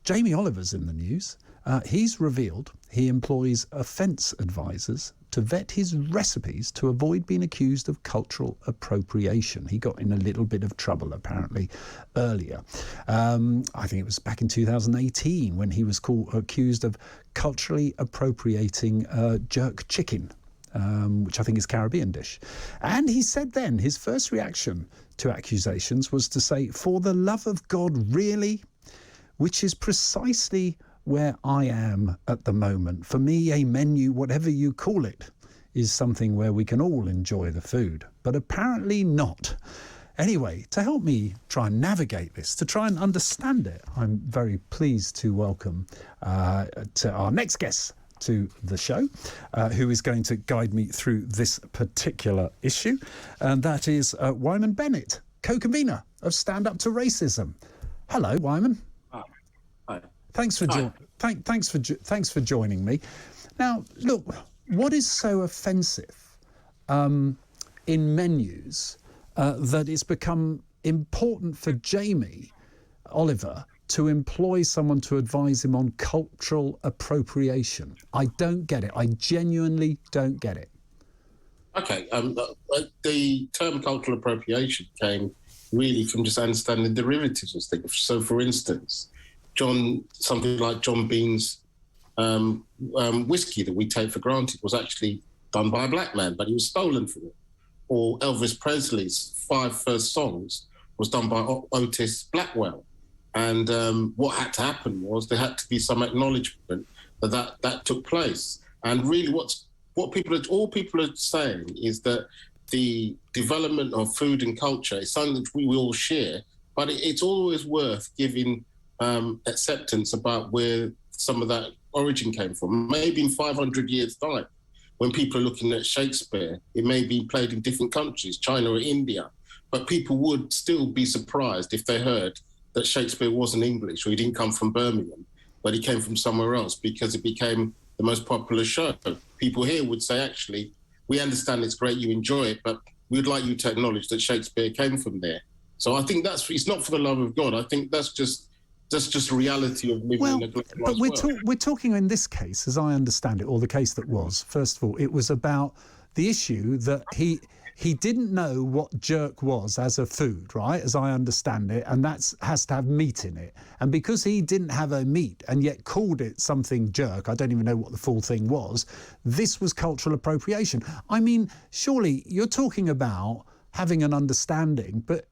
Jamie Oliver's in the news. He's revealed he employs offence advisors to vet his recipes to avoid being accused of cultural appropriation. He got in a little bit of trouble, apparently, earlier. I think it was back in 2018 when he was accused of culturally appropriating jerk chicken, which I think is a Caribbean dish. And he said then his first reaction to accusations was to say, "For the love of God, really?" Which is precisely where I am at the moment. For me, a menu, whatever you call it, is something where we can all enjoy the food, but apparently not. Anyway, to help me try and navigate this, to try and understand it, I'm very pleased to welcome to our next guest to the show, who is going to guide me through this particular issue, and that is Weyman Bennett, co-convener of Stand Up to Racism. Hello, Weyman. Hi. Thanks for joining me. Now, look, what is so offensive in menus that it's become important for Jamie Oliver to employ someone to advise him on cultural appropriation? I don't get it. I genuinely don't get it. Okay, the term cultural appropriation came really from just understanding the derivatives of things. So, for instance, something like John Bean's whiskey that we take for granted was actually done by a black man, but he was stolen from it. Or Elvis Presley's 5 first songs was done by Otis Blackwell. And what had to happen was there had to be some acknowledgement that took place. And really all people are saying is that the development of food and culture is something that we all share, but it's always worth giving acceptance about where some of that origin came from. Maybe in 500 years' time, when people are looking at Shakespeare, it may be played in different countries, China or India, but people would still be surprised if they heard that Shakespeare wasn't English or he didn't come from Birmingham, but he came from somewhere else because it became the most popular show. People here would say, actually, we understand it's great, you enjoy it, but we'd like you to acknowledge that Shakespeare came from there. So I think it's not for the love of God. I think that's just the reality of living in a globalised world. We're talking in this case, as I understand it, or the case that was, first of all, it was about the issue that he didn't know what jerk was as a food, right, as I understand it, and that has to have meat in it. And because he didn't have a meat and yet called it something jerk, I don't even know what the full thing was, this was cultural appropriation. I mean, surely you're talking about having an understanding, but,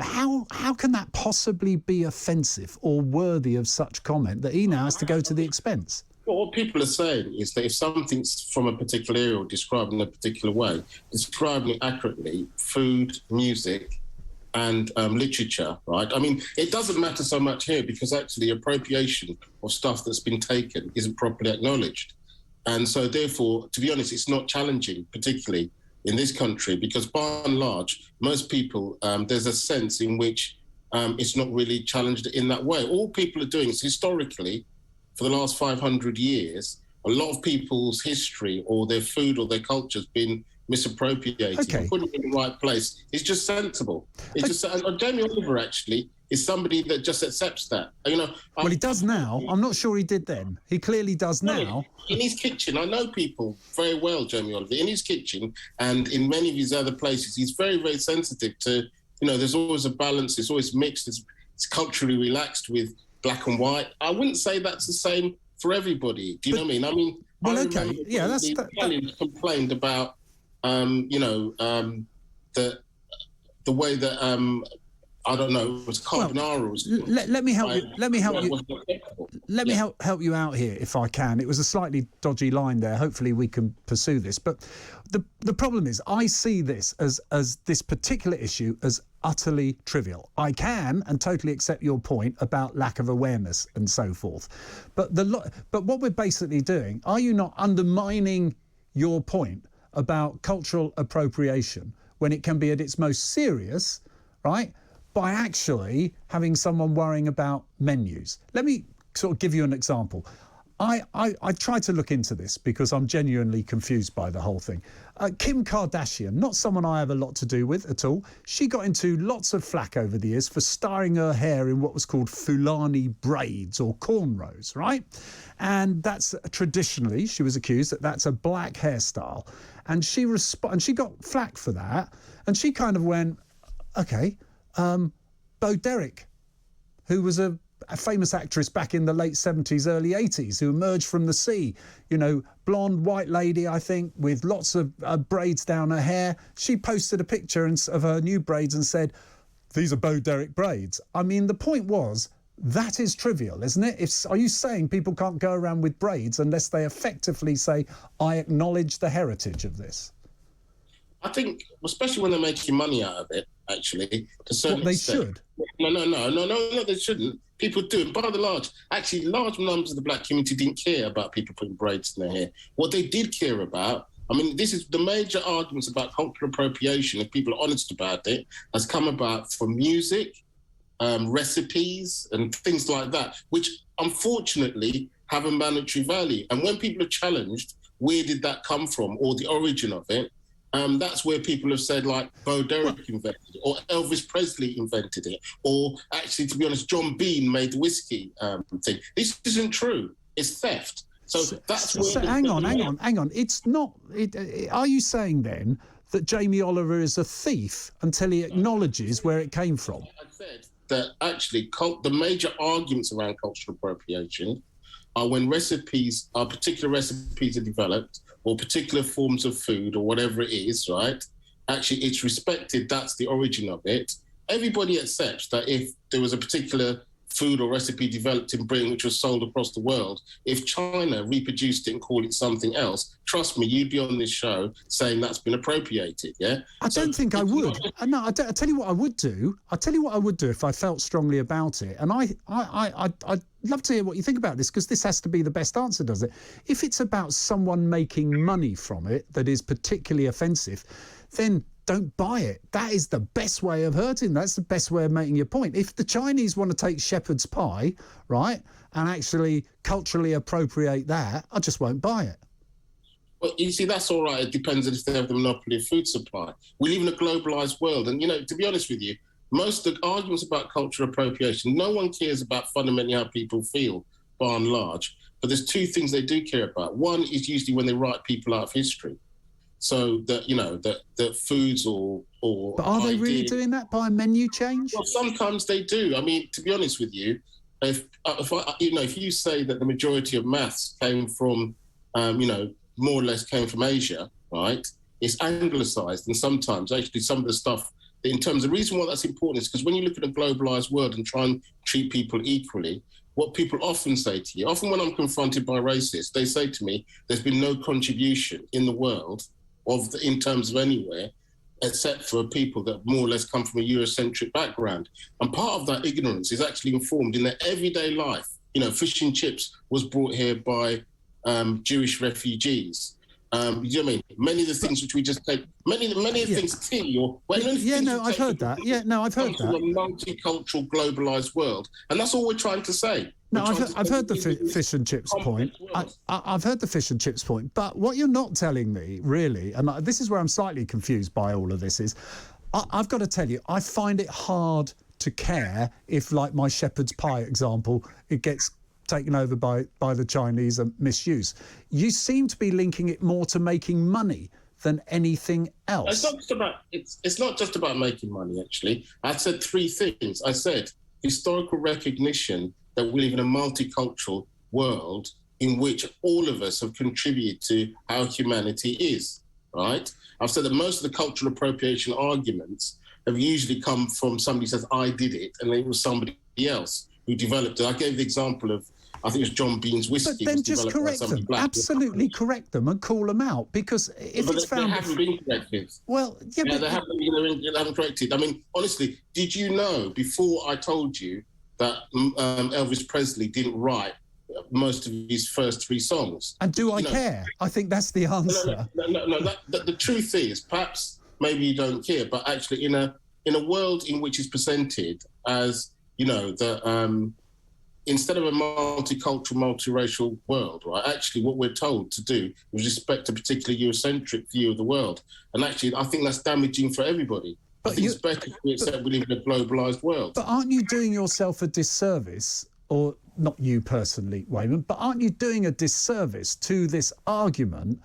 how can that possibly be offensive or worthy of such comment that he now has to go to the expense? Well, what people are saying is that if something's from a particular area or described in a particular way, describing it accurately, food, music, and literature, right? I mean, it doesn't matter so much here because actually appropriation of stuff that's been taken isn't properly acknowledged. And so therefore, to be honest, it's not challenging, particularly in this country, because by and large, most people, there's a sense in which it's not really challenged in that way. All people are doing is historically, for the last 500 years, a lot of people's history or their food or their culture has been misappropriated. Okay. Putting it in the right place is just sensible. And Jamie Oliver actually is somebody that just accepts that. Well, he does now. I'm not sure he did then. He clearly does now. In his kitchen, I know people very well, Jamie Oliver. In his kitchen and in many of his other places, he's very, very sensitive to, there's always a balance. It's always mixed. It's culturally relaxed with black and white. I wouldn't say that's the same for everybody. Do you know what I mean? I mean, well, I okay, yeah, that's the Italians complained about, the way that I don't know, it was carbonara. Let me help you. Let me help you out here if I can. It was a slightly dodgy line there. Hopefully we can pursue this. But the problem is I see this as this particular issue as utterly trivial. I can and totally accept your point about lack of awareness and so forth. But what we're basically doing, are you not undermining your point about cultural appropriation when it can be at its most serious, right, by actually having someone worrying about menus? Let me sort of give you an example. I tried to look into this because I'm genuinely confused by the whole thing. Kim Kardashian, not someone I have a lot to do with at all. She got into lots of flack over the years for styling her hair in what was called Fulani braids or cornrows, right? And that's traditionally, she was accused that that's a black hairstyle. And she got flack for that. And she kind of went, okay, Bo Derek, who was a famous actress back in the late 70s, early 80s, who emerged from the sea, you know, blonde, white lady, I think, with lots of braids down her hair. She posted a picture of her new braids and said, these are Bo Derek braids. I mean, the point was, that is trivial, isn't it? Are you saying people can't go around with braids unless they effectively say, I acknowledge the heritage of this? I think, especially when they're making money out of it, actually, to a certain extent. They should. No, they shouldn't. People do. And by the large numbers of the black community didn't care about people putting braids in their hair. What they did care about, I mean, this is the major arguments about cultural appropriation, if people are honest about it, has come about from music, recipes, and things like that, which unfortunately have a monetary value. And when people are challenged, where did that come from, or the origin of it? That's where people have said, like, Bo Derek invented it, or Elvis Presley invented it, or actually, to be honest, John Bean made the whiskey thing. This isn't true. It's theft. So that's where... So hang on. It's not... are you saying, then, that Jamie Oliver is a thief until he acknowledges where it came from? I said that, actually, the major arguments around cultural appropriation are when particular recipes are developed, or particular forms of food, or whatever it is, right? Actually, it's respected. That's the origin of it. Everybody accepts that if there was a particular food or recipe developed in Britain which was sold across the world, if China reproduced it and called it something else, trust me, you'd be on this show saying that's been appropriated, yeah? I don't think I would. No, I'll tell you what I would do. I'll tell you what I would do if I felt strongly about it. And I'd love to hear what you think about this, because this has to be the best answer, does it? If it's about someone making money from it that is particularly offensive, then don't buy it. That is the best way of hurting. That's the best way of making your point. If the Chinese want to take shepherd's pie, right, and actually culturally appropriate that, I just won't buy it. Well, you see, that's all right. It depends if they have the monopoly of food supply. We live in a globalised world. And, you know, to be honest with you, most of the arguments about cultural appropriation, no one cares about fundamentally how people feel, by and large. But there's two things they do care about. One is usually when they write people out of history. So that, you know, that foods or But are they really doing that by a menu change? Well, sometimes they do. I mean, to be honest with you, if you say that the majority of maths came from, more or less came from Asia, right? It's anglicised, and sometimes actually some of the stuff, in terms of the reason why that's important is because when you look at a globalised world and try and treat people equally, what people often say to you, often when I'm confronted by racists, they say to me, there's been no contribution in the world in terms of anywhere, except for people that more or less come from a Eurocentric background. And part of that ignorance is actually informed in their everyday life. You know, fish and chips was brought here by Jewish refugees. You know what I mean? Many of the things which we just take, many of the things tea or... I've heard that. I've heard that. From a multicultural, globalised world. And that's all we're trying to say. No, I've heard the fish and chips point. I've heard the fish and chips point. But what you're not telling me, really, and this is where I'm slightly confused by all of this, is I've got to tell you, I find it hard to care if, like my shepherd's pie example, it gets taken over by the Chinese and misuse. You seem to be linking it more to making money than anything else. It's not just about making money, actually. I said three things. I said historical recognition that we live in a multicultural world in which all of us have contributed to how humanity is, right? I've said that most of the cultural appropriation arguments have usually come from somebody who says, I did it, and it was somebody else who developed it. I gave the example of, I think it was John Bean's whiskey. But then just correct them. Absolutely correct them and call them out, because if it's found... They haven't been corrected. Well, yeah, but... They haven't corrected. I mean, honestly, did you know, before I told you, that Elvis Presley didn't write most of his first three songs? And do I care? I think that's the answer. No. The truth is, perhaps maybe you don't care, but actually, in a world in which it's presented as, you know, instead of a multicultural, multiracial world, right, actually what we're told to do is respect a particular Eurocentric view of the world. And actually, I think that's damaging for everybody. I think it's better to accept we live in a globalised world. But aren't you doing yourself a disservice, or not you personally, Weyman, but aren't you doing a disservice to this argument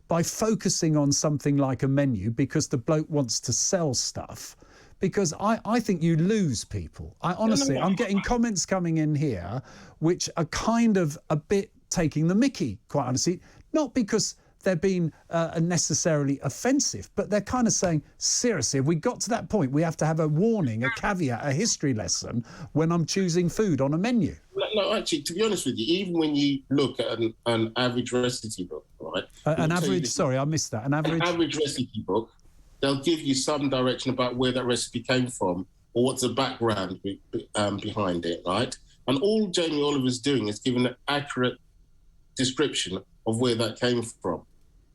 by focusing on something like a menu because the bloke wants to sell stuff? Because I think you lose people. I'm getting comments coming in here which are kind of a bit taking the mickey, quite honestly, not because they're being necessarily offensive, but they're kind of saying, seriously, if we got to that point, we have to have a warning, a caveat, a history lesson when I'm choosing food on a menu. No, actually, to be honest with you, even when you look at an average recipe book, right? An average recipe book, they'll give you some direction about where that recipe came from or what's the background behind it, right? And all Jamie Oliver's doing is giving an accurate description of where that came from.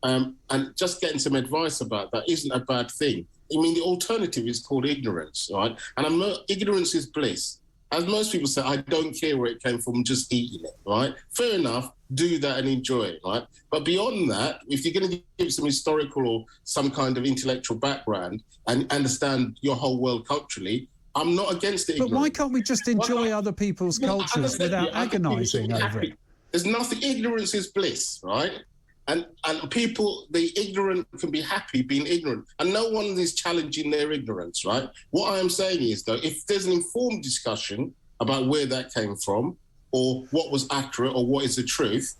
And just getting some advice about that isn't a bad thing. I mean, the alternative is called ignorance, right? And ignorance is bliss. As most people say, I don't care where it came from, just eating it, right? Fair enough, do that and enjoy it, right? But beyond that, if you're going to give some historical or some kind of intellectual background and understand your whole world culturally, I'm not against it. But why can't we just enjoy other people's cultures without agonising over it? There's nothing, ignorance is bliss, right? And people, the ignorant can be happy being ignorant. And no one is challenging their ignorance, right? What I am saying is, though, if there's an informed discussion about where that came from or what was accurate or what is the truth,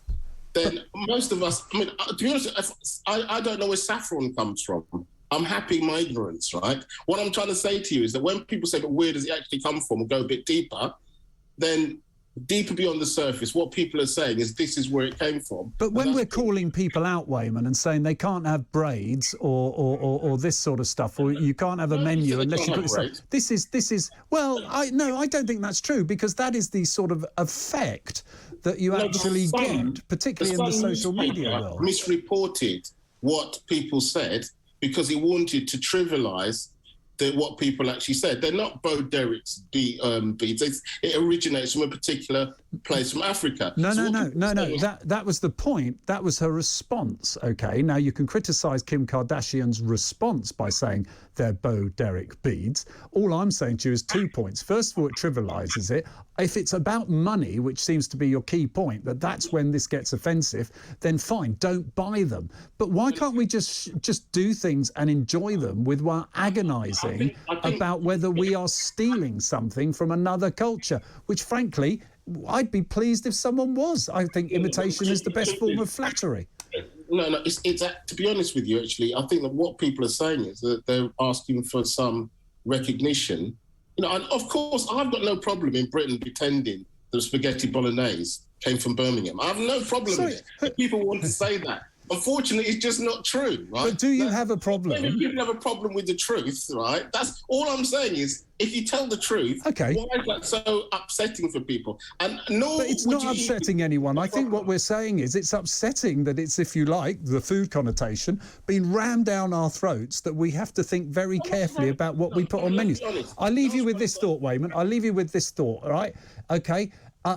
then most of us, I mean, to be honest, I don't know where saffron comes from. I'm happy in my ignorance, right? What I'm trying to say to you is that when people say, but where does it actually come from, and go a bit deeper, then deeper beyond the surface, what people are saying is this is where it came from. But when we're calling people out, Weyman, and saying they can't have braids or this sort of stuff, or you can't have a menu unless you put this is well, I don't think that's true, because that is the sort of effect that you actually get, particularly in the social media world. Misreported what people said because he wanted to trivialise what people actually said. They're not Bo Derrick's beads. It originates from a particular place from Africa. No. That was the point. That was her response. Okay. Now you can criticise Kim Kardashian's response by saying they're Bo Derrick beads. All I'm saying to you is 2 points. First of all, it trivialises it. If it's about money, which seems to be your key point, that's when this gets offensive, then fine, don't buy them. But why can't we just do things and enjoy them without agonising about whether we are stealing something from another culture, which frankly, I'd be pleased if someone was. I think imitation is the best form of flattery. No, it's to be honest with you, actually, I think that what people are saying is that they're asking for some recognition. You know, and of course, I've got no problem in Britain pretending that spaghetti bolognese came from Birmingham. I have no problem with it. People want to say that. Unfortunately, it's just not true, right? But do you have a problem? Maybe people have a problem with the truth, right? That's all I'm saying is, if you tell the truth, okay, why is that so upsetting for people? And but it's not upsetting anyone. I think what we're saying is it's upsetting that it's, if you like, the food connotation, being rammed down our throats, that we have to think very carefully about what we put on menus. I leave you with this thought, Weyman. I leave you with this thought, all right? Okay.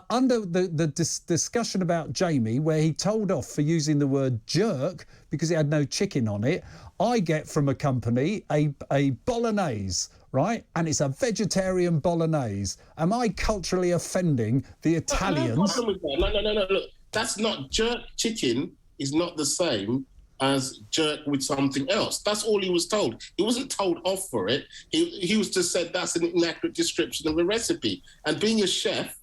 Under the discussion about Jamie, where he told off for using the word jerk because it had no chicken on it, I get from a company a bolognese, right? And it's a vegetarian bolognese. Am I culturally offending the Italians? No problem with that. No. Look, that's not jerk. Chicken is not the same as jerk with something else. That's all he was told. He wasn't told off for it. He was just said that's an inaccurate description of the recipe. And being a chef,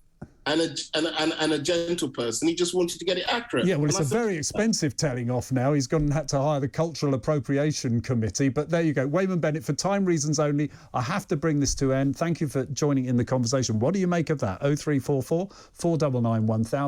and a gentle person, he just wanted to get it accurate. Yeah, well, it's a very expensive telling off now. He's gone and had to hire the Cultural Appropriation Committee. But there you go. Weyman Bennett, for time reasons only, I have to bring this to end. Thank you for joining in the conversation. What do you make of that? 0344 499 1000.